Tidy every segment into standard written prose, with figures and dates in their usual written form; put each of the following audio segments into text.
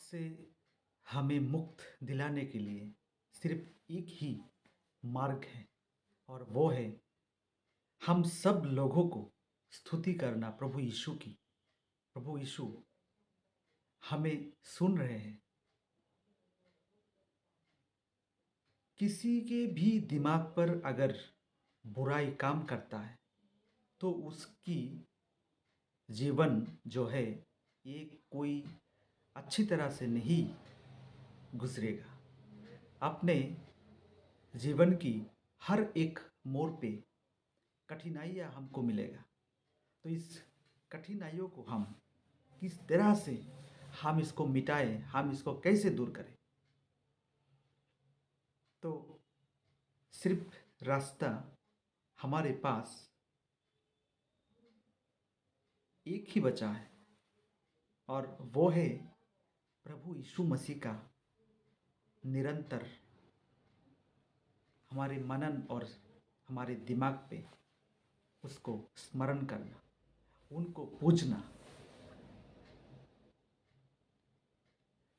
से हमें मुक्त दिलाने के लिए सिर्फ एक ही मार्ग है और वो है हम सब लोगों को स्तुति करना प्रभु यीशु की। प्रभु यीशु हमें सुन रहे हैं। किसी के भी दिमाग पर अगर बुराई काम करता है तो उसकी जीवन जो है ये कोई अच्छी तरह से नहीं गुजरेगा। अपने जीवन की हर एक मोड़ पे कठिनाइयाँ हमको मिलेगा। तो इस कठिनाइयों को हम किस तरह से हम इसको मिटाएं, हम इसको कैसे दूर करें। तो सिर्फ रास्ता हमारे पास एक ही बचा है और वो है प्रभु यीशु मसीह का निरंतर हमारे मनन और हमारे दिमाग पे उसको स्मरण करना, उनको पूजना।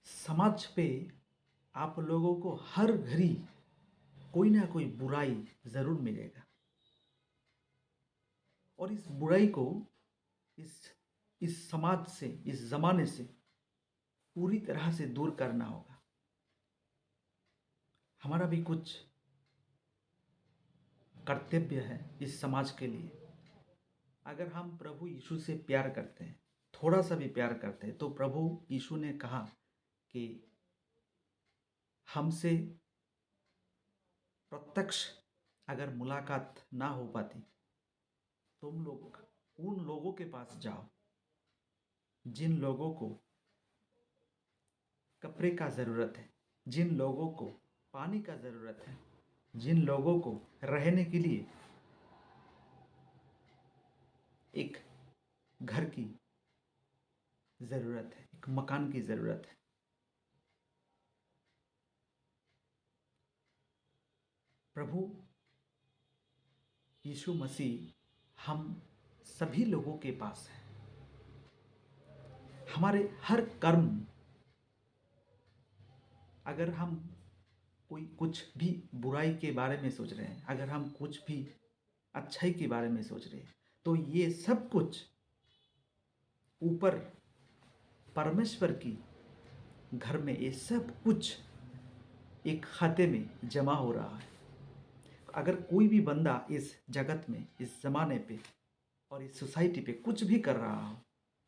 समाज पे आप लोगों को हर घड़ी कोई ना कोई बुराई ज़रूर मिलेगा और इस बुराई को इस इस समाज से, इस ज़माने से पूरी तरह से दूर करना होगा। हमारा भी कुछ कर्तव्य है इस समाज के लिए। अगर हम प्रभु यीशु से प्यार करते हैं, थोड़ा सा भी प्यार करते हैं, तो प्रभु यीशु ने कहा कि हमसे प्रत्यक्ष अगर मुलाकात ना हो पाती, तुम लोग उन लोगों के पास जाओ जिन लोगों को कपड़े का ज़रूरत है, जिन लोगों को पानी का ज़रूरत है, जिन लोगों को रहने के लिए एक घर की ज़रूरत है, एक मकान की ज़रूरत है। प्रभु यीशु मसीह हम सभी लोगों के पास है। हमारे हर कर्म, अगर हम कोई कुछ भी बुराई के बारे में सोच रहे हैं, अगर हम कुछ भी अच्छाई के बारे में सोच रहे हैं, तो ये सब कुछ ऊपर परमेश्वर की घर में ये सब कुछ एक खाते में जमा हो रहा है। अगर कोई भी बंदा इस जगत में, इस ज़माने पे और इस सोसाइटी पे कुछ भी कर रहा हो,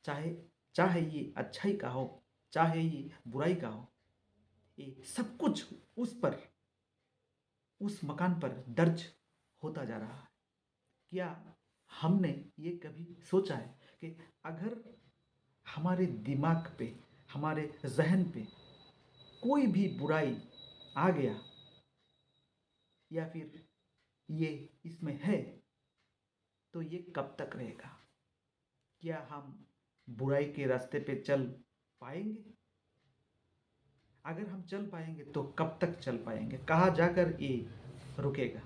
चाहे चाहे ये अच्छाई का हो, चाहे ये बुराई का हो, ये सब कुछ उस पर, उस मकान पर दर्ज होता जा रहा है। क्या हमने ये कभी सोचा है कि अगर हमारे दिमाग पे, हमारे जहन पे कोई भी बुराई आ गया या फिर ये इसमें है, तो ये कब तक रहेगा? क्या हम बुराई के रास्ते पे चल पाएंगे? अगर हम चल पाएंगे तो कब तक चल पाएंगे? कहाँ जाकर ये रुकेगा?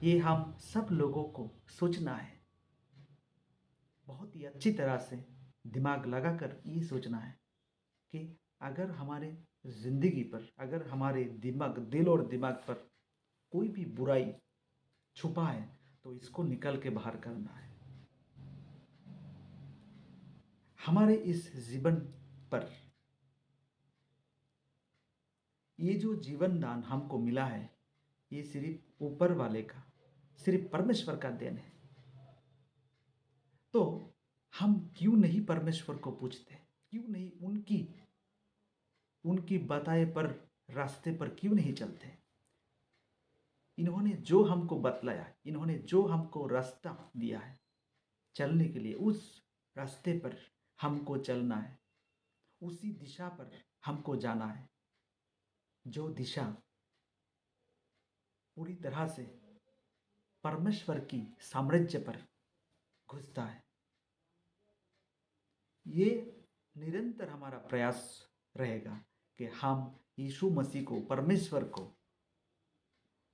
ये हम सब लोगों को सोचना है। बहुत ही अच्छी तरह से दिमाग लगाकर ये सोचना है कि अगर हमारे ज़िंदगी पर, अगर हमारे दिल और दिमाग पर कोई भी बुराई छुपा है, तो इसको निकल के बाहर करना है। हमारे इस जीवन पर ये जो जीवन दान हमको मिला है, ये सिर्फ ऊपर वाले का, सिर्फ परमेश्वर का देन है। तो हम क्यों नहीं परमेश्वर को पूछते? क्यों नहीं उनकी उनकी बताए पर रास्ते पर क्यों नहीं चलते? इन्होंने जो हमको बतलाया, इन्होंने जो हमको रास्ता दिया है चलने के लिए, उस रास्ते पर हमको चलना है, उसी दिशा पर हमको जाना है, जो दिशा पूरी तरह से परमेश्वर की साम्राज्य पर घुसता है। ये निरंतर हमारा प्रयास रहेगा कि हम यीशु मसीह को,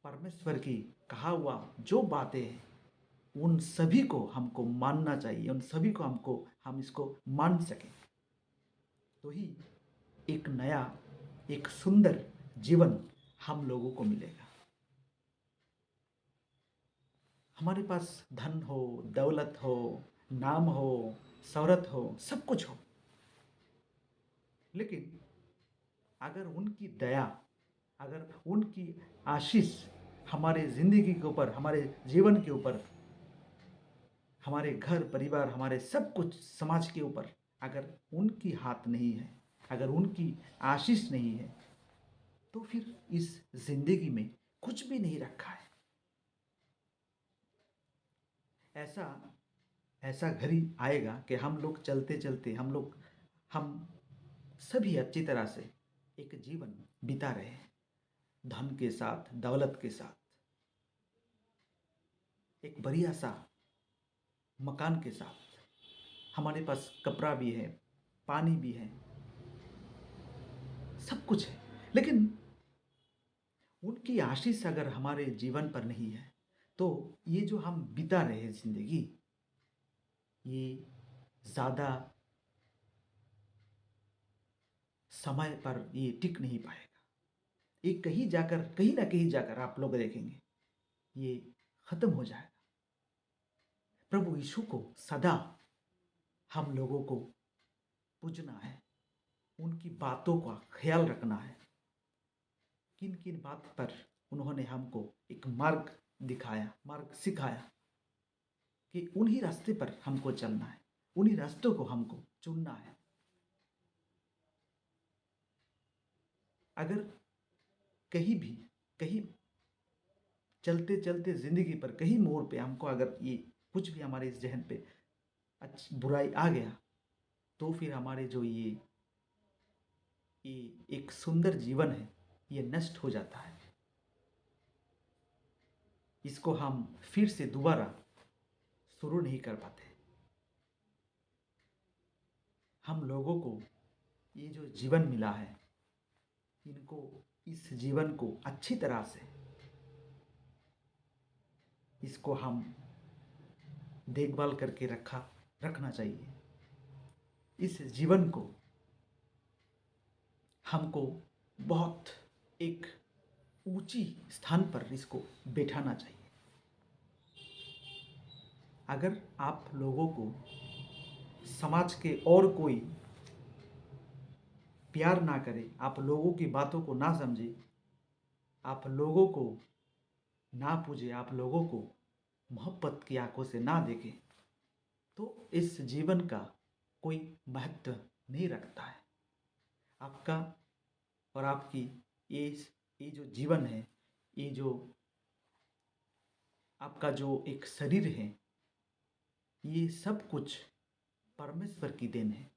परमेश्वर की कहा हुआ जो बातें हैं, उन सभी को हमको मानना चाहिए, उन सभी को हम इसको मान सकें। तो ही एक नया, एक सुंदर जीवन हम लोगों को मिलेगा। हमारे पास धन हो, दौलत हो, नाम हो, शोहरत हो, सब कुछ हो, लेकिन अगर उनकी दया, अगर उनकी आशीष हमारे ज़िंदगी के ऊपर, हमारे जीवन के ऊपर, हमारे घर परिवार, हमारे सब कुछ समाज के ऊपर अगर उनकी हाथ नहीं है, अगर उनकी आशीष नहीं है, तो फिर इस ज़िंदगी में कुछ भी नहीं रखा है। ऐसा ऐसा घड़ी आएगा कि हम लोग चलते चलते, हम सभी अच्छी तरह से एक जीवन बिता रहे हैं, धन के साथ, दौलत के साथ, एक बढ़िया सा मकान के साथ, हमारे पास कपड़ा भी है, पानी भी है, सब कुछ है, लेकिन उनकी आशीष अगर हमारे जीवन पर नहीं है, तो ये जो हम बिता रहे हैं जिंदगी, ये ज़्यादा समय पर ये टिक नहीं पाएगा। ये कहीं ना कहीं जाकर आप लोग देखेंगे ये खत्म हो जाएगा। प्रभु यीशु को सदा हम लोगों को पूजना है, उनकी बातों का ख्याल रखना है। किन किन बात पर उन्होंने हमको एक मार्ग दिखाया, मार्ग सिखाया कि उन्हीं रास्ते पर हमको चलना है, उन्हीं रास्तों को हमको चुनना है। अगर कहीं चलते चलते जिंदगी पर कहीं मोड़ पे हमको अगर ये कुछ भी हमारे इस जहन पे अच्छी बुराई आ गया, तो फिर हमारे जो ये एक सुंदर जीवन है, ये नष्ट हो जाता है। इसको हम फिर से दोबारा शुरू नहीं कर पाते। हम लोगों को ये जो जीवन मिला है, इस जीवन को अच्छी तरह से इसको हम देखभाल करके रखना चाहिए। इस जीवन को हमको बहुत एक ऊंची स्थान पर इसको बैठाना चाहिए। अगर आप लोगों को समाज के और कोई प्यार ना करे, आप लोगों की बातों को ना समझे, आप लोगों को ना पूजे, आप लोगों को मोहब्बत की आंखों से ना देखे, तो इस जीवन का कोई महत्व नहीं रखता है। आपका और आपकी ये जो जीवन है, ये जो आपका जो एक शरीर है, ये सब कुछ परमेश्वर की देन है।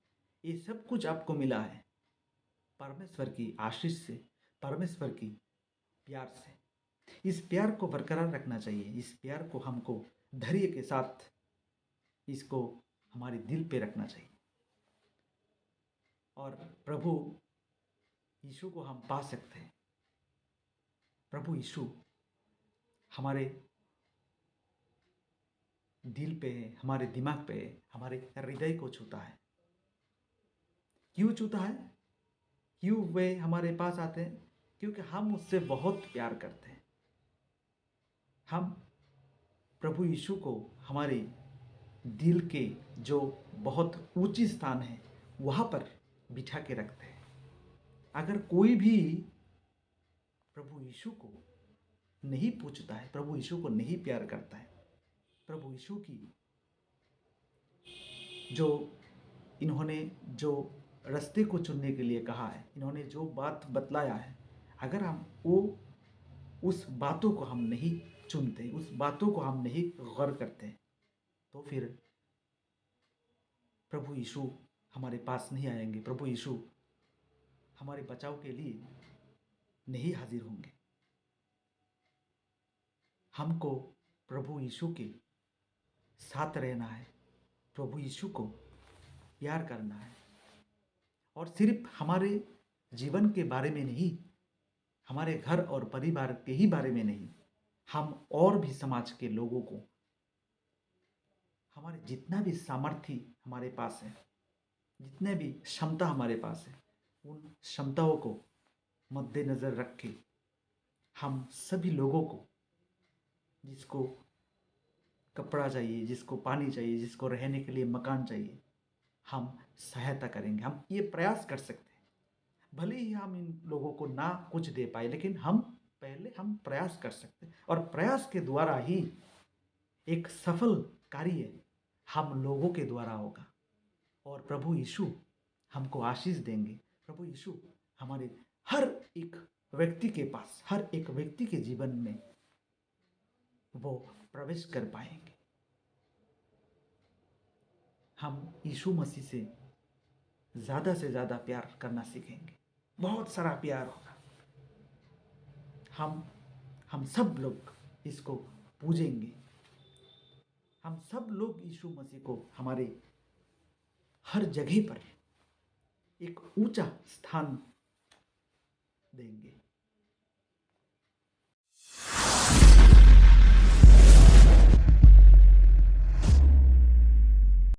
ये सब कुछ आपको मिला है परमेश्वर की आशीष से, परमेश्वर की प्यार से। इस प्यार को बरकरार रखना चाहिए। इस प्यार को हमको धैर्य के साथ इसको हमारे दिल पे रखना चाहिए, और प्रभु यीशु को हम पा सकते हैं। प्रभु यीशु हमारे दिल पे है, हमारे दिमाग पे है, हमारे हृदय को छूता है। क्यों छूता है? क्यों वे हमारे पास आते हैं? क्योंकि हम उससे बहुत प्यार करते हैं। हम प्रभु यीशु को हमारे दिल के जो बहुत ऊंची स्थान है वहाँ पर बिठा के रखते हैं। अगर कोई भी प्रभु यीशु को नहीं पूछता है, प्रभु यीशु को नहीं प्यार करता है, प्रभु यीशु की जो इन्होंने जो रास्ते को चुनने के लिए कहा है, इन्होंने जो बात बतलाया है, अगर हम उस बातों को हम नहीं चुनते, उस बातों को हम नहीं गौर करते, तो फिर प्रभु यीशु हमारे पास नहीं आएंगे। प्रभु यीशु हमारे बचाव के लिए नहीं हाजिर होंगे। हमको प्रभु यीशु के साथ रहना है, प्रभु यीशु को प्यार करना है, और सिर्फ हमारे जीवन के बारे में नहीं, हमारे घर और परिवार के ही बारे में नहीं, हम और भी समाज के लोगों को, हमारे जितना भी सामर्थ्य हमारे पास है, जितने भी क्षमता हमारे पास है, उन क्षमताओं को मद्देनज़र रख के हम सभी लोगों को, जिसको कपड़ा चाहिए, जिसको पानी चाहिए, जिसको रहने के लिए मकान चाहिए, हम सहायता करेंगे। हम ये प्रयास कर सकते हैं, भले ही हम इन लोगों को ना कुछ दे पाए, लेकिन हम प्रयास कर सकते हैं, और प्रयास के द्वारा ही एक सफल कार्य हम लोगों के द्वारा होगा, और प्रभु यीशु हमको आशीष देंगे। प्रभु यीशु हमारे हर एक व्यक्ति के पास, हर एक व्यक्ति के जीवन में वो प्रवेश कर पाएंगे। हम यीशु मसीह से ज़्यादा प्यार करना सीखेंगे, बहुत सारा प्यार होगा। हम सब लोग इसको पूजेंगे। हम सब लोग यीशु मसीह को हमारे हर जगह पर एक ऊंचा स्थान देंगे।